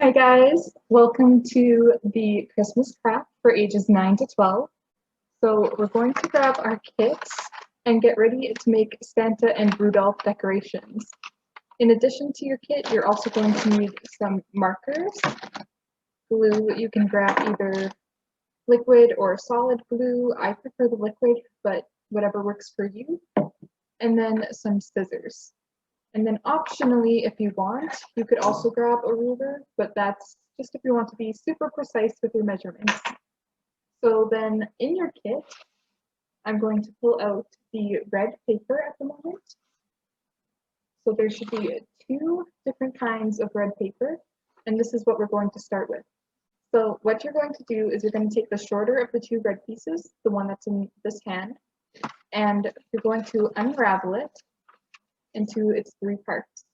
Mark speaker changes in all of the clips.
Speaker 1: Hi guys, welcome to the Christmas craft for ages 9 to 12. So we're going to grab our kits and get ready to make Santa and Rudolph decorations. In addition to your kit, you're also going to need some markers, glue. You can grab either liquid or solid glue. I prefer the liquid, but whatever works for you. And then some scissors. And then optionally, if you want, you could also grab a ruler, but that's just if you want to be super precise with your measurements. So then in your kit, I'm going to pull out the red paper at the moment. So there should be two different kinds of red paper, and this is what we're going to start with. So what you're going to do is you're going to take the shorter of the two red pieces, the one that's in this hand, and you're going to unravel it into its three parts.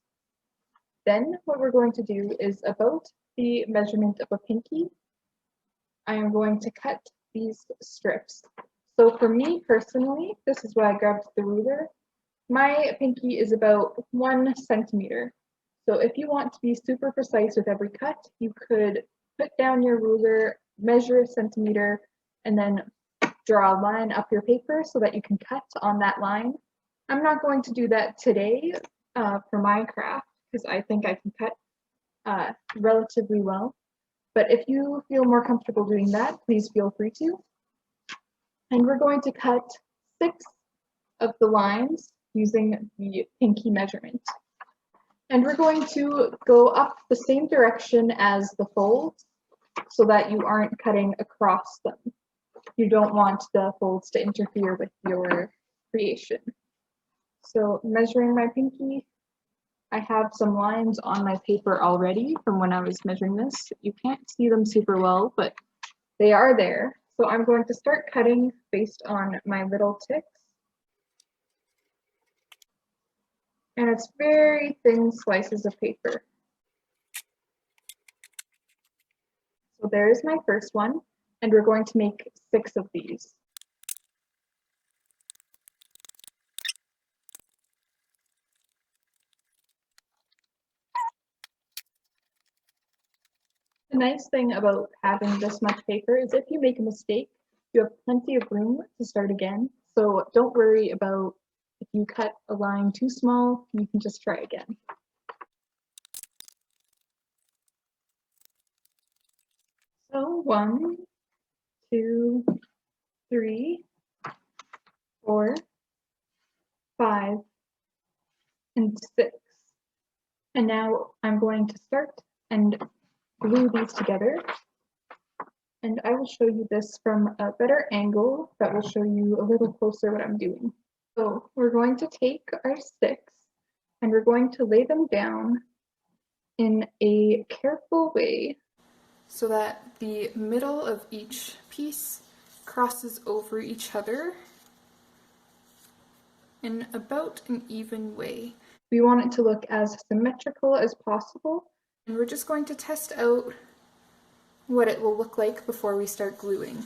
Speaker 1: Then what we're going to do is about the measurement of a pinky, I am going to cut these strips. So for me personally, this is why I grabbed the ruler. My pinky is about 1 centimeter. So if you want to be super precise with every cut, you could put down your ruler, measure a centimeter, and then draw a line up your paper so that you can cut on that line. I'm not going to do that today for my craft because I think I can cut relatively well. But if you feel more comfortable doing that, please feel free to. And we're going to cut 6 of the lines using the pinky measurement. And we're going to go up the same direction as the folds so that you aren't cutting across them. You don't want the folds to interfere with your creation. So measuring my pinky, I have some lines on my paper already from when I was measuring this. You can't see them super well, but they are there. So I'm going to start cutting based on my little ticks. And it's very thin slices of paper. So there's my first one, and we're going to make 6 of these. The nice thing about having this much paper is if you make a mistake, you have plenty of room to start again. So don't worry about if you cut a line too small, you can just try again. So 1, 2, 3, 4, 5, and 6. And now I'm going to start and glue these together. And I will show you this from a better angle that will show you a little closer what I'm doing. So we're going to take our sticks and we're going to lay them down in a careful way so that the middle of each piece crosses over each other in about an even way. We want it to look as symmetrical as possible, and we're just going to test out what it will look like before we start gluing.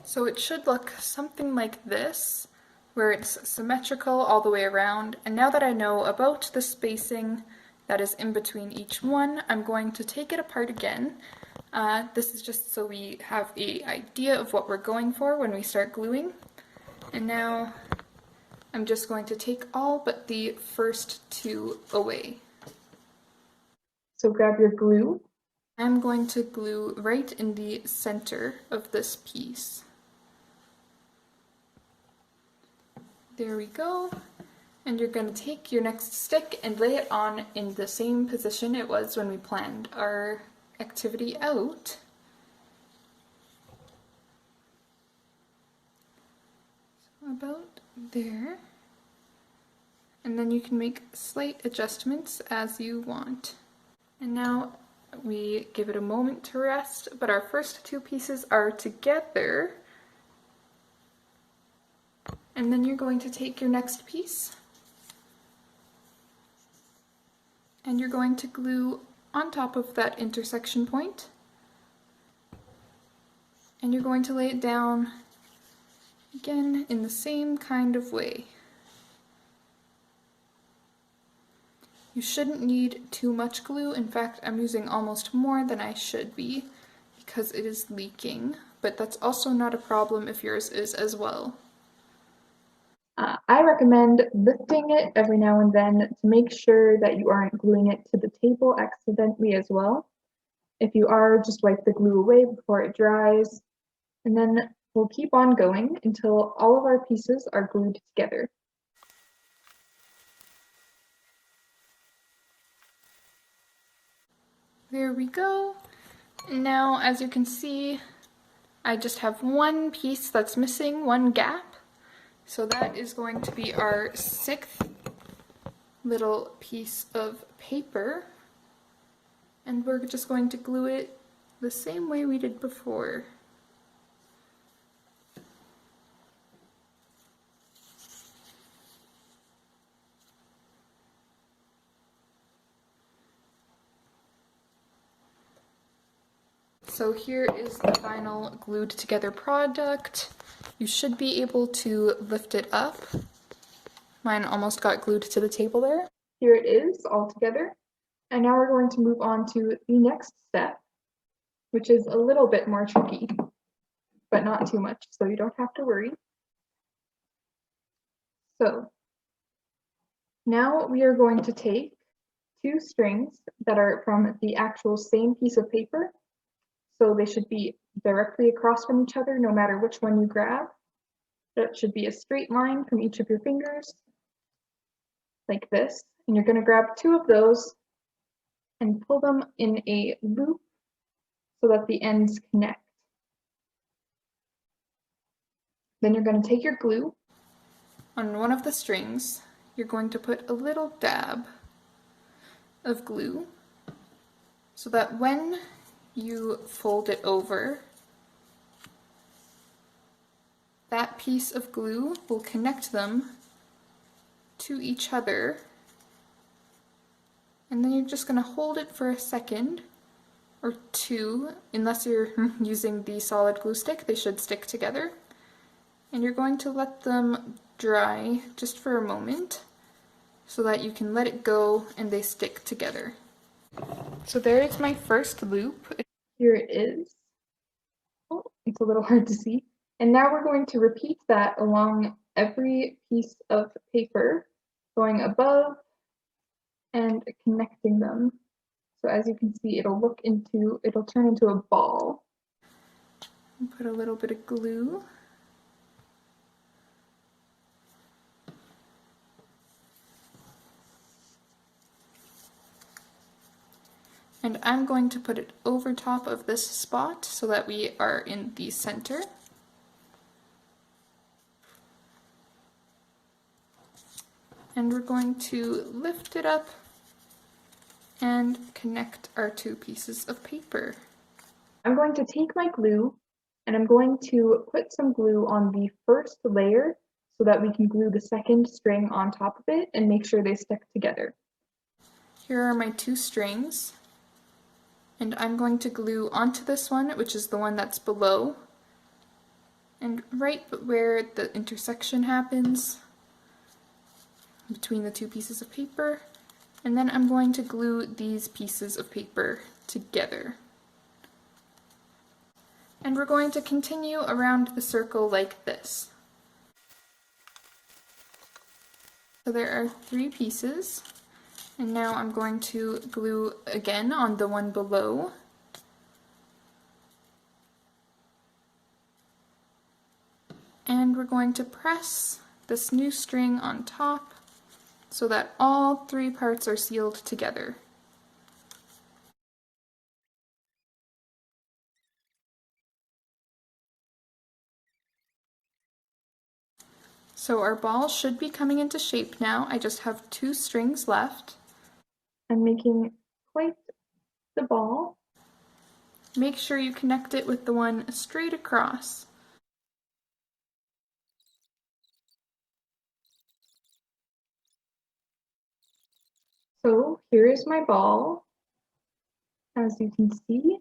Speaker 1: So it should look something like this, where it's symmetrical all the way around. And now that I know about the spacing that is in between each one, I'm going to take it apart again. This is just so we have an idea of what we're going for when we start gluing. And now I'm just going to take all but the first 2 away. So grab your glue. I'm going to glue right in the center of this piece. There we go. And you're going to take your next stick and lay it on in the same position it was when we planned our activity out. So about there. And then you can make slight adjustments as you want. And now we give it a moment to rest, but our first 2 pieces are together. And then you're going to take your next piece and you're going to glue on top of that intersection point, and you're going to lay it down again in the same kind of way.
Speaker 2: You shouldn't need too much glue. In fact, I'm using almost more than I should be because it is leaking, but that's also not a problem if yours is as well.
Speaker 1: I recommend lifting it every now and then to make sure that you aren't gluing it to the table accidentally as well. If you are, just wipe the glue away before it dries, and then we'll keep on going until all of our pieces are glued together.
Speaker 2: There we go. Now, as you can see, I just have one piece that's missing, one gap. So that is going to be our 6th little piece of paper. And we're just going to glue it the same way we did before. So here is the final glued together product. You should be able to lift it up. Mine almost got glued to the table there.
Speaker 1: Here it is all together. And now we're going to move on to the next step, which is a little bit more tricky, but not too much, so you don't have to worry. So now we are going to take 2 strings that are from the actual same piece of paper. So they should be directly across from each other, no matter which one you grab. That should be a straight line from each of your fingers, like this. And you're going to grab 2 of those and pull them in a loop so that the ends connect. Then you're going to take your glue.
Speaker 2: On one of the strings, you're going to put a little dab of glue so that when you fold it over, that piece of glue will connect them to each other. And then you're just going to hold it for a second or 2, unless you're using the solid glue stick, they should stick together. And you're going to let them dry just for a moment so that you can let it go and they stick together. So there is my first loop.
Speaker 1: Here it is. Oh, it's a little hard to see. And now we're going to repeat that along every piece of paper, going above and connecting them. So as you can see, it'll turn into a ball.
Speaker 2: Put a little bit of glue. And I'm going to put it over top of this spot so that we are in the center. And we're going to lift it up and connect our 2 pieces of paper.
Speaker 1: I'm going to take my glue and I'm going to put some glue on the first layer so that we can glue the second string on top of it and make sure they stick together.
Speaker 2: Here are my 2 strings. And I'm going to glue onto this one, which is the one that's below. And right where the intersection happens between the 2 pieces of paper. And then I'm going to glue these pieces of paper together. And we're going to continue around the circle like this. So there are 3 pieces. And now I'm going to glue again on the one below. And we're going to press this new string on top so that all 3 parts are sealed together. So our ball should be coming into shape now. I just have 2 strings left.
Speaker 1: I'm making quite the ball.
Speaker 2: Make sure you connect it with the one straight across.
Speaker 1: So here is my ball, as you can see,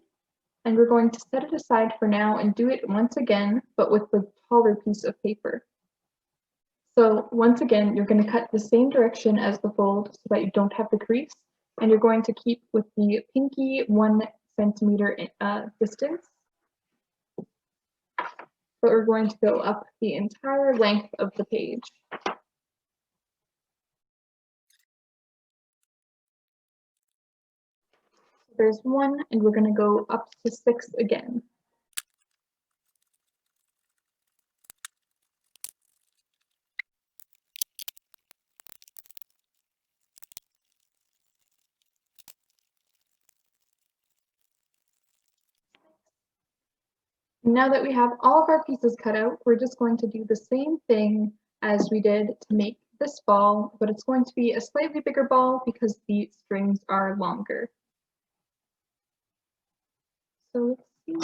Speaker 1: and we're going to set it aside for now and do it once again, but with the taller piece of paper. So once again, you're going to cut the same direction as the fold so that you don't have the crease, and you're going to keep with the pinky 1 centimeter distance. But we're going to go up the entire length of the page. There's 1, and we're going to go up to 6 again. Now that we have all of our pieces cut out, we're just going to do the same thing as we did to make this ball, but it's going to be a slightly bigger ball because the strings are longer. So let's see.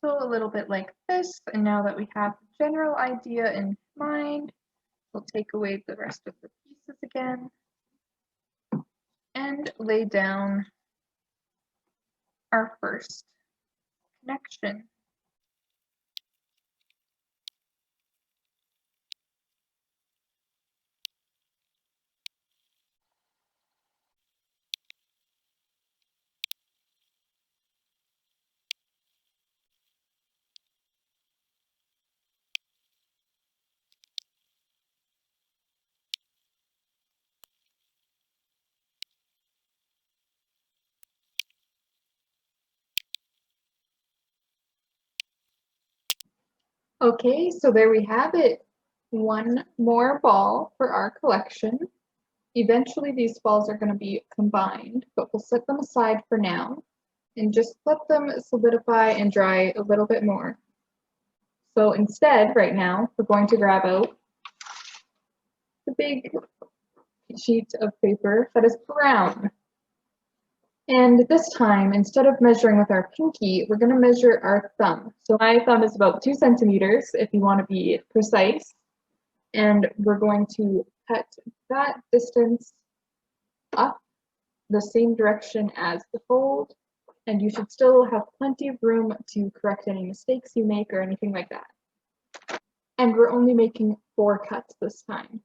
Speaker 1: So a little bit like this, and now that we have the general idea in mind, we'll take away the rest of the pieces again and lay down our first connection. Okay, so there we have it. 1 more ball for our collection. Eventually these balls are going to be combined, but we'll set them aside for now and just let them solidify and dry a little bit more. So instead, right now, we're going to grab out the big sheet of paper that is brown. And this time, instead of measuring with our pinky, we're going to measure our thumb. So my thumb is about 2 centimeters if you want to be precise. And we're going to cut that distance up the same direction as the fold. And you should still have plenty of room to correct any mistakes you make or anything like that. And we're only making 4 cuts this time.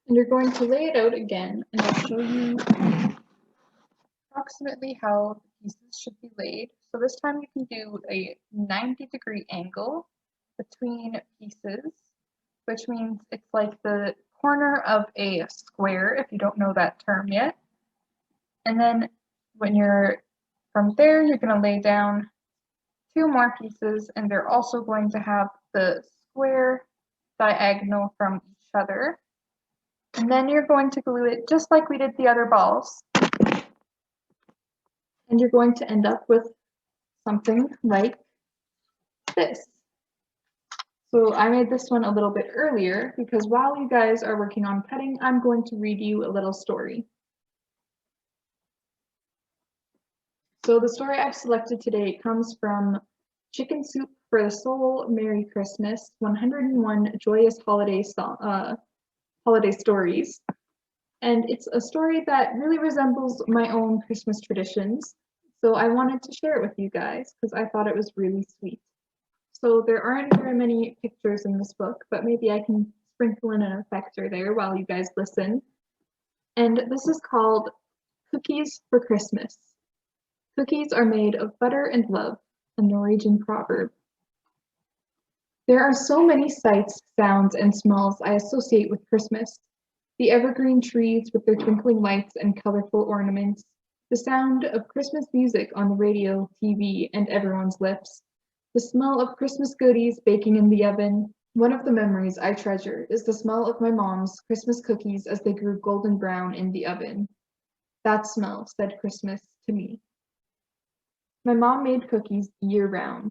Speaker 1: And you're going to lay it out again, and I'll show you approximately how the pieces should be laid. So this time you can do a 90-degree angle between pieces, which means it's like the corner of a square, if you don't know that term yet. And then when you're from there, you're going to lay down 2 more pieces, and they're also going to have the square diagonal from each other. And then you're going to glue it just like we did the other balls. And you're going to end up with something like this. So I made this one a little bit earlier because while you guys are working on cutting, I'm going to read you a little story. So the story I've selected today comes from Chicken Soup for the Soul, Merry Christmas, 101 Joyous Holiday Stories. And it's a story that really resembles my own Christmas traditions. So I wanted to share it with you guys because I thought it was really sweet. So there aren't very many pictures in this book, but maybe I can sprinkle in an effector there while you guys listen. And this is called Cookies for Christmas. Cookies are made of butter and love, a Norwegian proverb. There are so many sights, sounds, and smells I associate with Christmas. The evergreen trees with their twinkling lights and colorful ornaments, the sound of Christmas music on the radio, TV, and everyone's lips, the smell of Christmas goodies baking in the oven. One of the memories I treasure is the smell of my mom's Christmas cookies as they grew golden brown in the oven. That smell said Christmas to me. My mom made cookies year-round.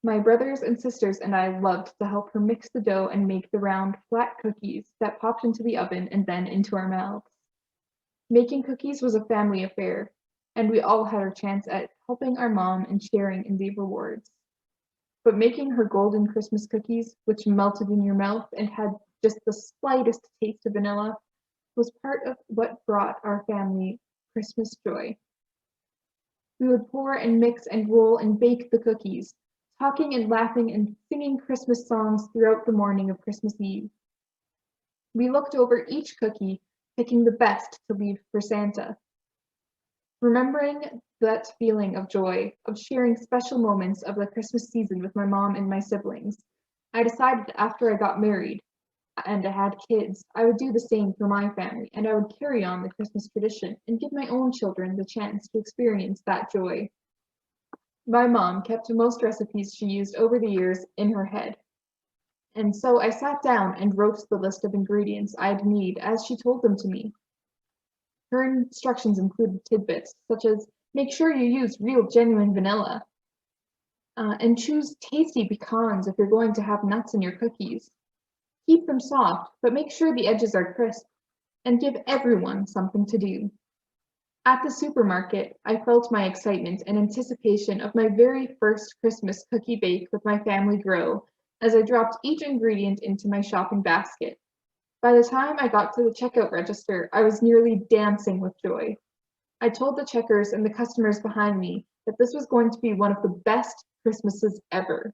Speaker 1: My brothers and sisters and I loved to help her mix the dough and make the round, flat cookies that popped into the oven and then into our mouths. Making cookies was a family affair, and we all had our chance at helping our mom and sharing in the rewards. but making her golden Christmas cookies, which melted in your mouth and had just the slightest taste of vanilla, was part of what brought our family Christmas joy. We would pour and mix and roll and bake the cookies, talking and laughing and singing Christmas songs throughout the morning of Christmas Eve. We looked over each cookie, picking the best to leave for Santa. Remembering that feeling of joy, of sharing special moments of the Christmas season with my mom and my siblings, I decided after I got married and I had kids, I would do the same for my family, and I would carry on the Christmas tradition and give my own children the chance to experience that joy. My mom kept most recipes she used over the years in her head, and so I sat down and wrote the list of ingredients I'd need as she told them to me. Her instructions included tidbits such as make sure you use real genuine vanilla, and choose tasty pecans if you're going to have nuts in your cookies. Keep them soft, but make sure the edges are crisp, and give everyone something to do. At the supermarket, I felt my excitement and anticipation of my very first Christmas cookie bake with my family grow as I dropped each ingredient into my shopping basket. By the time I got to the checkout register, I was nearly dancing with joy. I told the checkers and the customers behind me that this was going to be one of the best Christmases ever.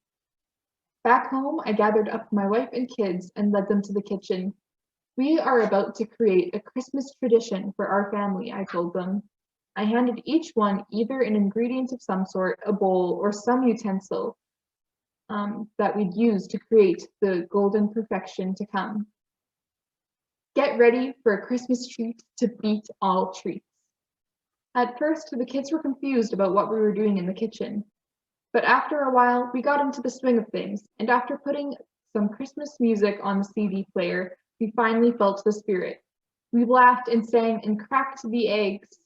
Speaker 1: Back home, I gathered up my wife and kids and led them to the kitchen. We are about to create a Christmas tradition for our family, I told them. I handed each one either an ingredient of some sort, a bowl, or some utensil that we'd use to create the golden perfection to come. Get ready for a Christmas treat to beat all treats. At first, the kids were confused about what we were doing in the kitchen. But after a while, we got into the swing of things, and after putting some Christmas music on the CD player, we finally felt the spirit. We laughed and sang and cracked the eggs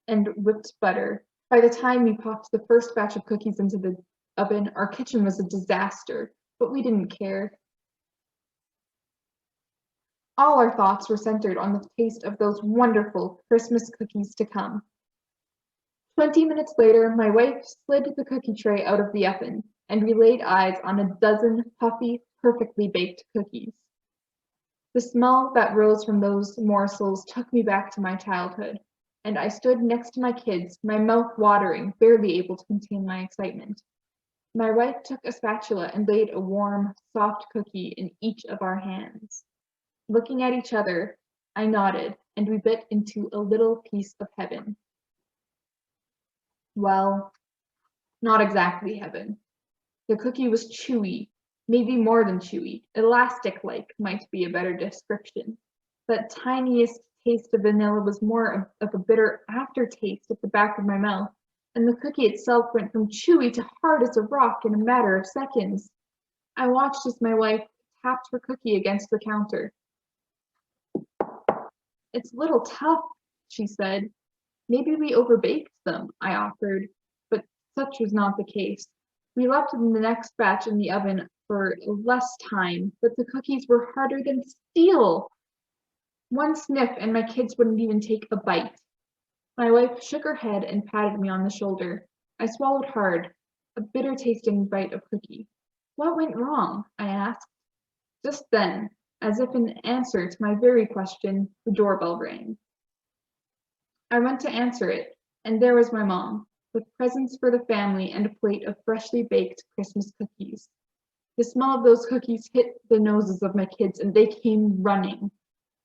Speaker 1: and whipped butter. By the time we popped the first batch of cookies into the oven, our kitchen was a disaster, but we didn't care. All our thoughts were centered on the taste of those wonderful Christmas cookies to come. 20 minutes later, my wife slid the cookie tray out of the oven, and we laid eyes on a dozen puffy, perfectly baked cookies. The smell that rose from those morsels took me back to my childhood, and I stood next to my kids, my mouth watering, barely able to contain my excitement. My wife took a spatula and laid a warm, soft cookie in each of our hands. Looking at each other, I nodded, and we bit into a little piece of heaven. Well, not exactly heaven. The cookie was chewy, maybe more than chewy, elastic-like might be a better description. That tiniest taste of vanilla was more of a bitter aftertaste at the back of my mouth, and the cookie itself went from chewy to hard as a rock in a matter of seconds. I watched as my wife tapped her cookie against the counter. It's a little tough, she said. Maybe we overbaked them, I offered, but such was not the case. We left the next batch in the oven for less time, but the cookies were harder than steel. One sniff and my kids wouldn't even take a bite. My wife shook her head and patted me on the shoulder. I swallowed hard, a bitter-tasting bite of cookie. What went wrong? I asked. Just then, as if in answer to my very question, the doorbell rang. I went to answer it, and there was my mom, with presents for the family and a plate of freshly baked Christmas cookies. The smell of those cookies hit the noses of my kids, and they came running.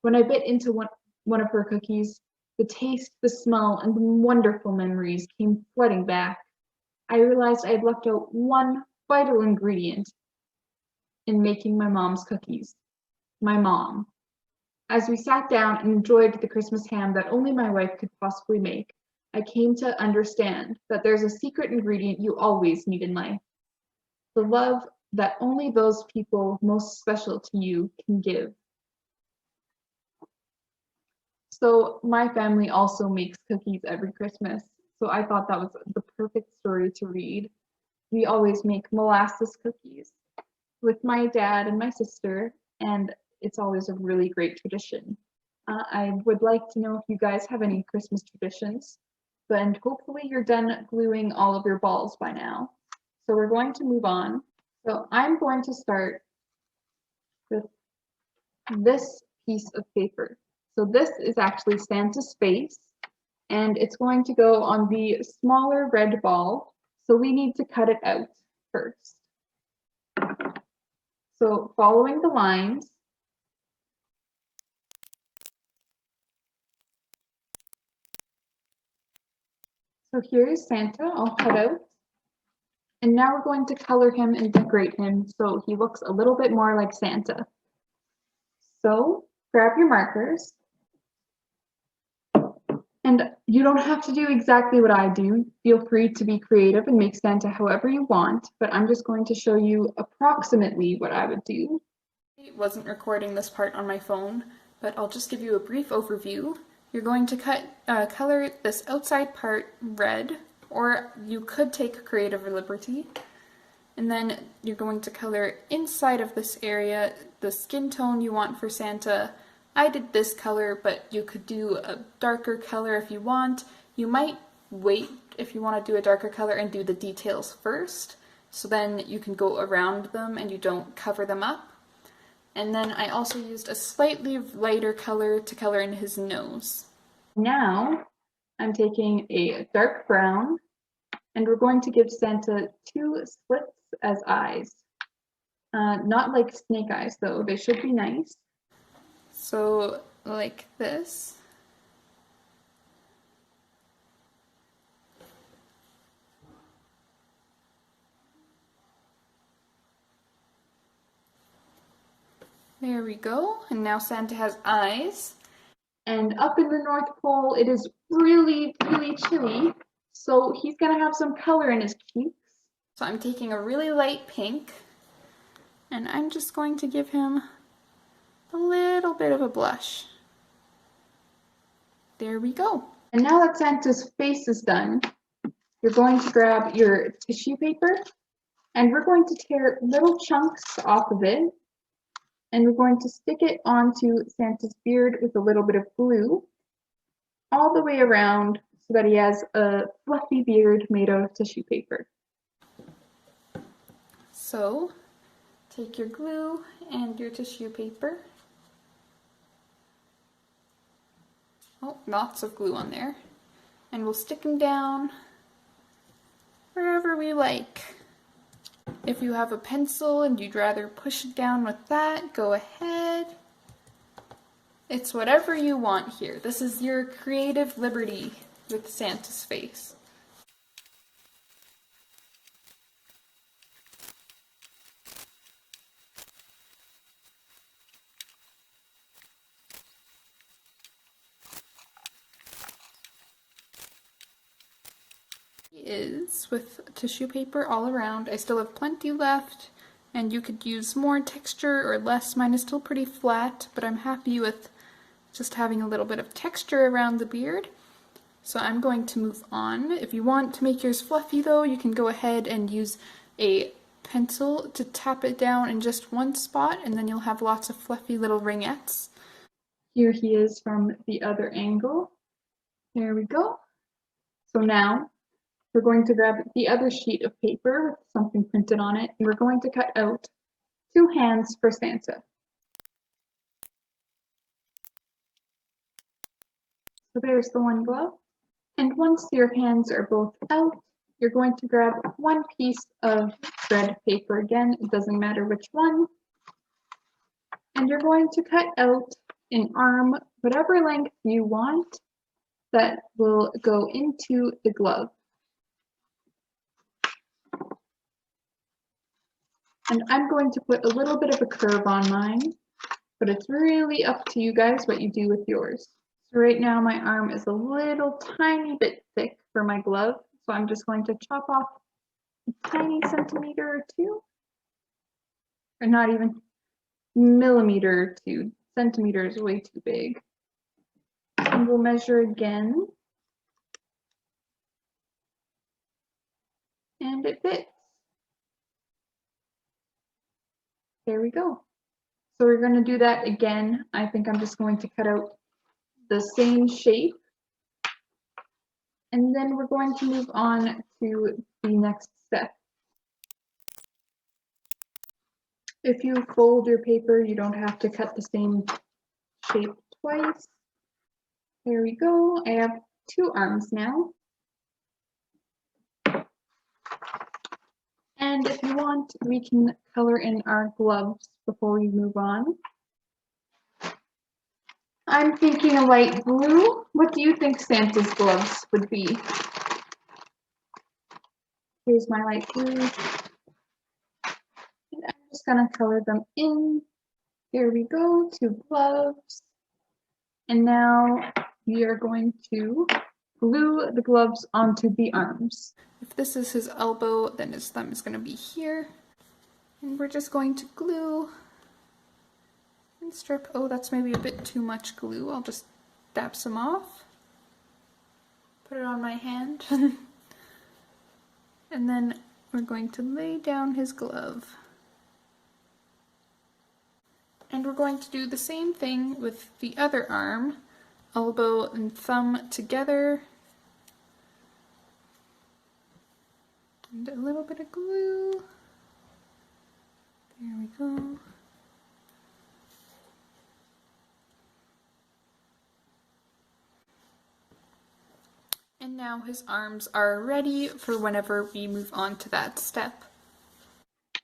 Speaker 1: When I bit into one of her cookies, the taste, the smell, and the wonderful memories came flooding back. I realized I had left out one vital ingredient in making my mom's cookies. My mom. As we sat down and enjoyed the Christmas ham that only my wife could possibly make, I came to understand that there's a secret ingredient you always need in life. The love that only those people most special to you can give. So my family also makes cookies every Christmas, so I thought that was the perfect story to read. We always make molasses cookies with my dad and my sister, and it's always a really great tradition. I would like to know if you guys have any Christmas traditions, and hopefully you're done gluing all of your balls by now. So we're going to move on. So I'm going to start with this piece of paper. So this is actually Santa's face, and it's going to go on the smaller red ball. So we need to cut it out first. So following the lines, so here is Santa all cut out. And now we're going to color him and decorate him so he looks a little bit more like Santa. So grab your markers. And you don't have to do exactly what I do. Feel free to be creative and make Santa however you want, but I'm just going to show you approximately what I would do.
Speaker 2: I wasn't recording this part on my phone, but I'll just give you a brief overview. You're going to color this outside part red, or you could take a creative liberty. And then you're going to color inside of this area the skin tone you want for Santa. I did this color, but you could do a darker color if you want. You might wait if you want to do a darker color and do the details first, so then you can go around them and you don't cover them up. And then I also used a slightly lighter color to color in his nose.
Speaker 1: Now I'm taking a dark brown, and we're going to give Santa 2 slits as eyes. Not like snake eyes though, they should be nice.
Speaker 2: So like this. There we go, and now Santa has eyes.
Speaker 1: And up in the North Pole, it is really, really chilly, so he's gonna have some color in his cheeks.
Speaker 2: So I'm taking a really light pink, and I'm just going to give him a little bit of a blush. There we go.
Speaker 1: And now that Santa's face is done, you're going to grab your tissue paper, and we're going to tear little chunks off of it, and we're going to stick it onto Santa's beard with a little bit of glue all the way around so that he has a fluffy beard made out of tissue paper.
Speaker 2: So take your glue and your tissue paper. Oh, lots of glue on there. And we'll stick them down wherever we like. If you have a pencil and you'd rather push it down with that, go ahead. It's whatever you want here. This is your creative liberty with Santa's face. Is with tissue paper all around. I still have plenty left, and you could use more texture or less. Mine is still pretty flat, but I'm happy with just having a little bit of texture around the beard. So I'm going to move on. If you want to make yours fluffy though, you can go ahead and use a pencil to tap it down in just one spot, and then you'll have lots of fluffy little ringettes.
Speaker 1: Here he is from the other angle. There we go. So now we're going to grab the other sheet of paper with something printed on it, and we're going to cut out 2 hands for Santa. So there's the one glove. And once your hands are both out, you're going to grab one piece of shred paper again, it doesn't matter which one. And you're going to cut out an arm, whatever length you want, that will go into the glove. And I'm going to put a little bit of a curve on mine, but it's really up to you guys what you do with yours. So right now my arm is a little tiny bit thick for my glove, so I'm just going to chop off a tiny centimeter or 2, or not even millimeter or 2. Centimeter is way too big. And we'll measure again. And it fits. There we go. So we're going to do that again. I think I'm just going to cut out the same shape. And then we're going to move on to the next step. If you fold your paper, you don't have to cut the same shape twice. There we go. I have 2 arms now. And if you want, we can color in our gloves before we move on. I'm thinking a light blue. What do you think Santa's gloves would be? Here's my light blue. And I'm just gonna color them in. Here we go, 2 gloves. And now we are going to glue the gloves onto the arms.
Speaker 2: If this is his elbow, then his thumb is going to be here. And we're just going to glue and strip. Oh, that's maybe a bit too much glue. I'll just dab some off. Put it on my hand. And then we're going to lay down his glove. And we're going to do the same thing with the other arm. Elbow and thumb together. And a little bit of glue. There we go. And now his arms are ready for whenever we move on to that step.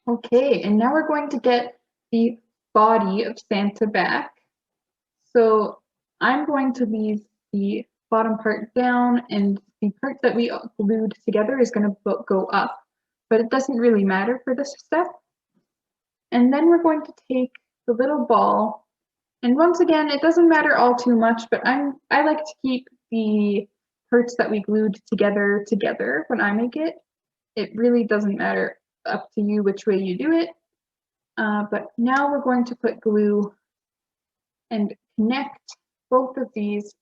Speaker 1: Okay, and now we're going to get the body of Santa back. So I'm going to leave the bottom part down, and the part that we glued together is going to go up, but it doesn't really matter for this step. And then we're going to take the little ball, and once again, it doesn't matter all too much, but I like to keep the parts that we glued together when I make it. It really doesn't matter, up to you which way you do it. But now we're going to put glue and connect both of these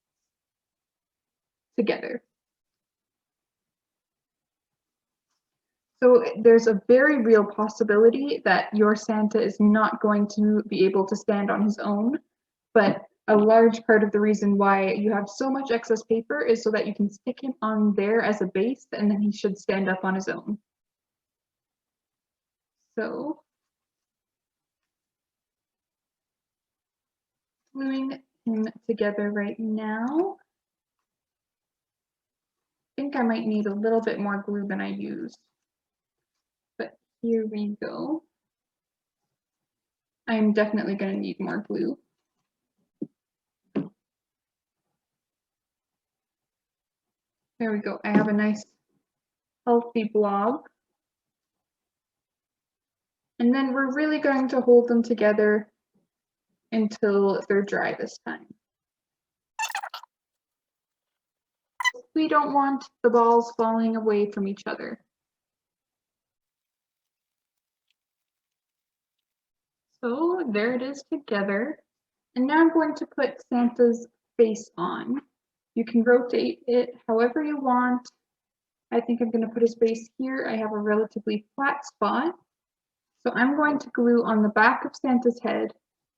Speaker 1: together. So there's a very real possibility that your Santa is not going to be able to stand on his own, but a large part of the reason why you have so much excess paper is so that you can stick him on there as a base, and then he should stand up on his own. So gluing him together right now. I think I might need a little bit more glue than I used, but here we go. I'm definitely going to need more glue. There we go. I have a nice healthy blob. And then we're really going to hold them together until they're dry this time. We don't want the balls falling away from each other. So there it is together. And now I'm going to put Santa's face on. You can rotate it however you want. I think I'm going to put his face here. I have a relatively flat spot. So I'm going to glue on the back of Santa's head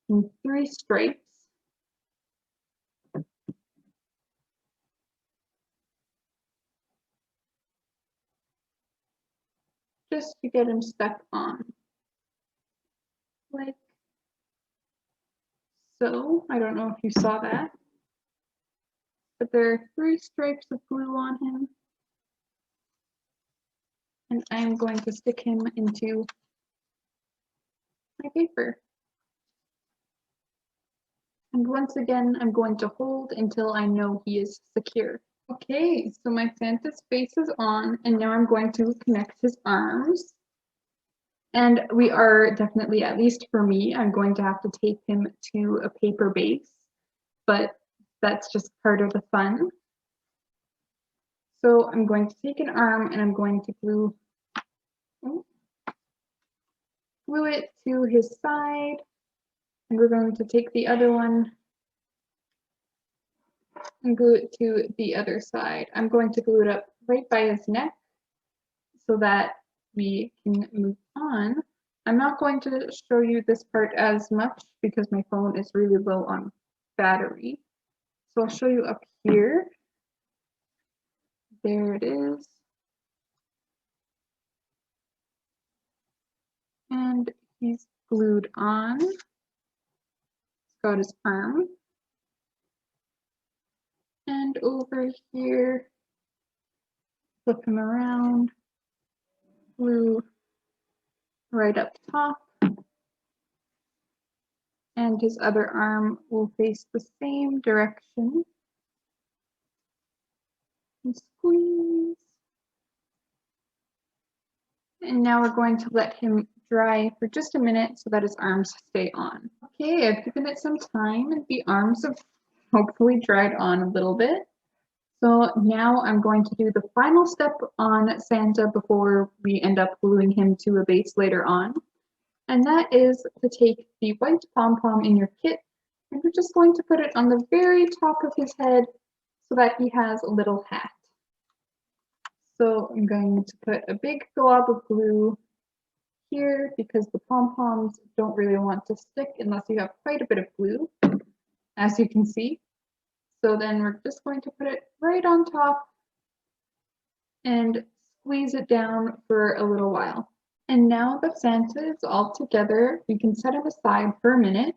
Speaker 1: in 3 stripes. Just to get him stuck on. Like so. I don't know if you saw that. But there are 3 stripes of glue on him. And I'm going to stick him into my paper. And once again, I'm going to hold until I know he is secure. Okay, so my Santa's face is on, and now I'm going to connect his arms. And we are definitely, at least for me, I'm going to have to tape him to a paper base, but that's just part of the fun. So I'm going to take an arm and I'm going to glue it to his side, and we're going to take the other one and glue it to the other side. I'm going to glue it up right by his neck so that we can move on. I'm not going to show you this part as much because my phone is really low on battery. So I'll show you up here. There it is. And he's glued on. It's got his arm. And over here, flip him around, glue right up top. And his other arm will face the same direction. And squeeze. And now we're going to let him dry for just a minute so that his arms stay on. Okay, I've given it some time and the arms have hopefully dried on a little bit. So now I'm going to do the final step on Santa before we end up gluing him to a base later on. And that is to take the white pom-pom in your kit and we're just going to put it on the very top of his head so that he has a little hat. So I'm going to put a big glob of glue here because the pom-poms don't really want to stick unless you have quite a bit of glue, as you can see. So then we're just going to put it right on top and squeeze it down for a little while. And now that Santa is all together, we can set him aside for a minute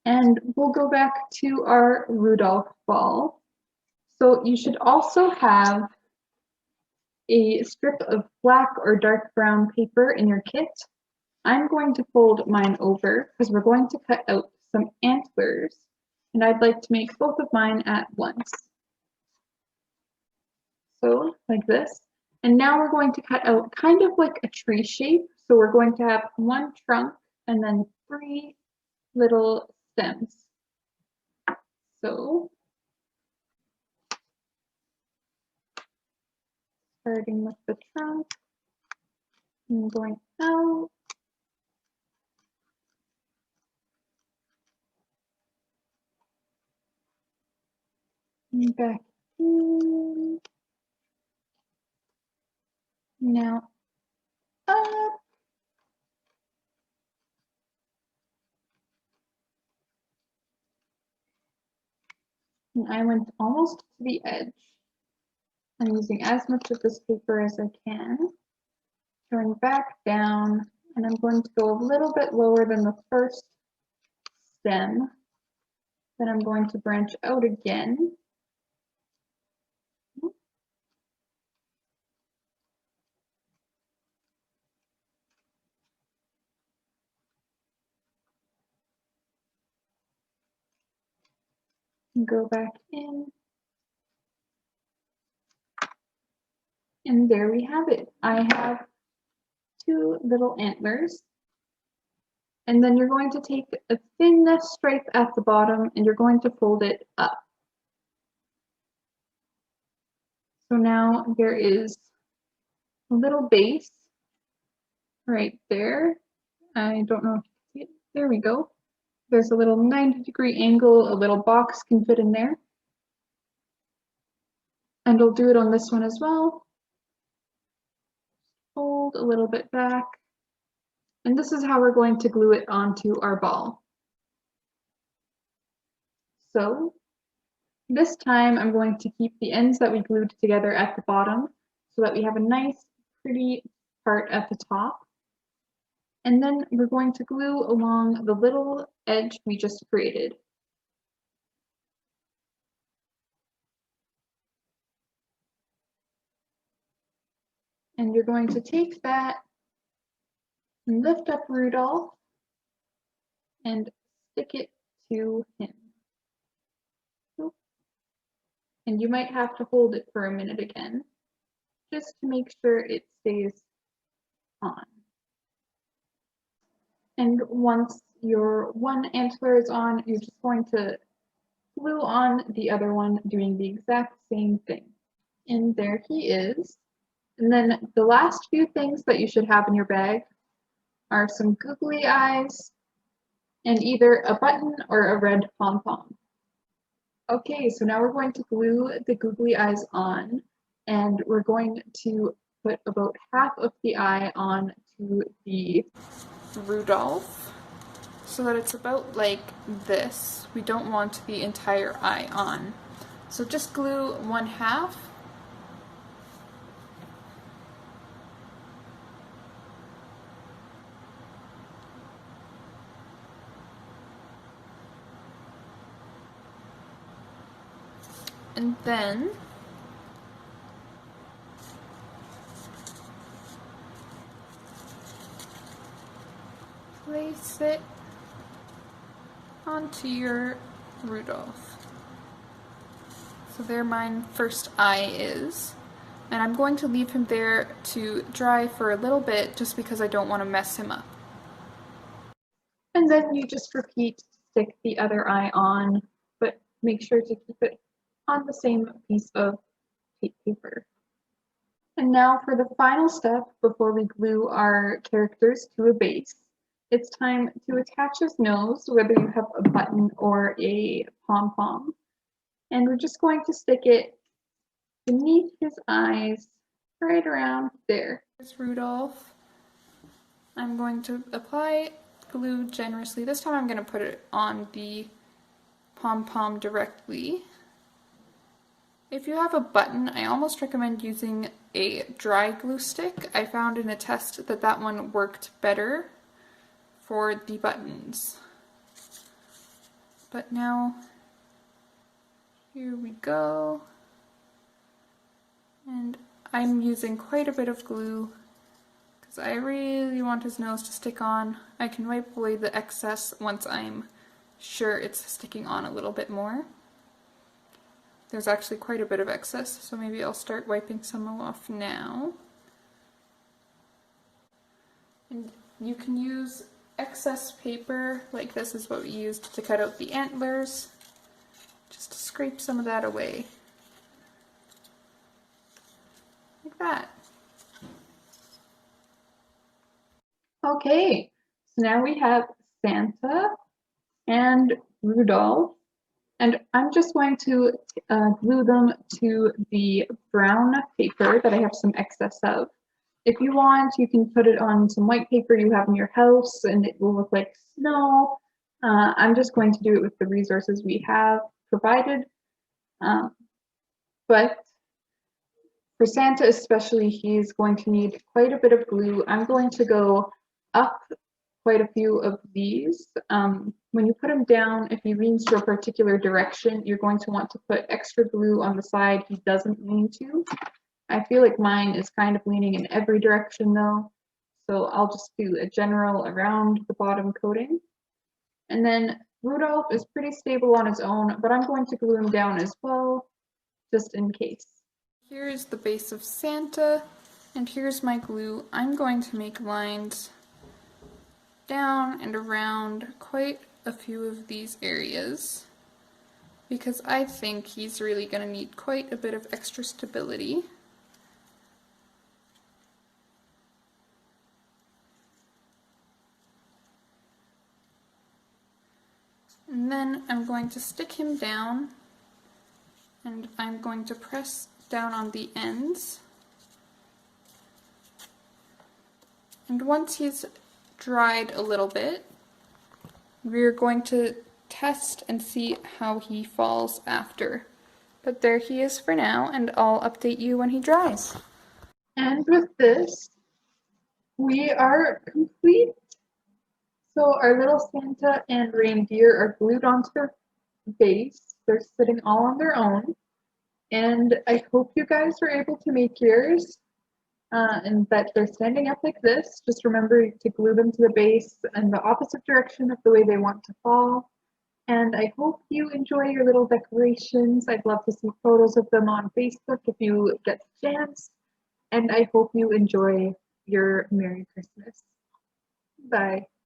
Speaker 1: and we'll go back to our Rudolph ball. So you should also have a strip of black or dark brown paper in your kit. I'm going to fold mine over because we're going to cut out some antlers and I'd like to make both of mine at once. So like this. And now we're going to cut out kind of like a tree shape. So we're going to have one trunk and then 3 little stems. So starting with the trunk and going out. And back in. Now up. And I went almost to the edge. I'm using as much of this paper as I can. Going back down, and I'm going to go a little bit lower than the first stem. Then I'm going to branch out again. And go back in. And there we have it. I have 2 little antlers. And then you're going to take a thin stripe at the bottom and you're going to fold it up. So now there is a little base right there. I don't know if you can see it. There we go. There's a little 90-degree angle, a little box can fit in there. And I'll do it on this one as well. Fold a little bit back. And this is how we're going to glue it onto our ball. So this time I'm going to keep the ends that we glued together at the bottom so that we have a nice, pretty part at the top. And then we're going to glue along the little edge we just created. And you're going to take that and lift up Rudolph and stick it to him. And you might have to hold it for a minute again, just to make sure it stays on. And once your one antler is on, you're just going to glue on the other one, doing the exact same thing. And there he is. And then the last few things that you should have in your bag are some googly eyes and either a button or a red pom-pom. Okay, so now we're going to glue the googly eyes on, and we're going to put about half of the eye on to the
Speaker 2: Rudolph, so that it's about like this. We don't want the entire eye on. So just glue 1/2. And then place it onto your Rudolph. So there my first eye is. And I'm going to leave him there to dry for a little bit just because I don't want to mess him up.
Speaker 1: And then you just repeat, stick the other eye on, but make sure to keep it on the same piece of paper. And now for the final step before we glue our characters to a base, it's time to attach his nose, whether you have a button or a pom-pom. And we're just going to stick it beneath his eyes, right around there.
Speaker 2: Here's Rudolph. I'm going to apply glue generously. This time I'm going to put it on the pom-pom directly. If you have a button, I almost recommend using a dry glue stick. I found in a test that that one worked better for the buttons. But now, here we go. And I'm using quite a bit of glue because I really want his nose to stick on. I can wipe away the excess once I'm sure it's sticking on a little bit more. There's actually quite a bit of excess, so maybe I'll start wiping some off now. And you can use excess paper, like this is what we used to cut out the antlers, just to scrape some of that away. Like that.
Speaker 1: Okay, so now we have Santa and Rudolph, and I'm just going to glue them to the brown paper that I have some excess of. If you want, you can put it on some white paper you have in your house and it will look like snow. I'm just going to do it with the resources we have provided. But for Santa especially, he's going to need quite a bit of glue. I'm going to go up quite a few of these. When you put them down, if he leans to a particular direction, you're going to want to put extra glue on the side he doesn't lean to. I feel like mine is kind of leaning in every direction though, so I'll just do a general around the bottom coating. And then Rudolph is pretty stable on his own, but I'm going to glue him down as well, just in case.
Speaker 2: Here is the base of Santa, and here's my glue. I'm going to make lines down and around quite a few of these areas because I think he's really going to need quite a bit of extra stability. And then I'm going to stick him down and I'm going to press down on the ends. And once he's dried a little bit, we're going to test and see how he falls after. But there he is for now, and I'll update you when he dries.
Speaker 1: And with this, we are complete. So our little Santa and reindeer are glued onto their base. They're sitting all on their own. And I hope you guys were able to make yours and that they're standing up like this. Just remember to glue them to the base in the opposite direction of the way they want to fall. And I hope you enjoy your little decorations. I'd love to see photos of them on Facebook if you get the chance. And I hope you enjoy your Merry Christmas. Bye.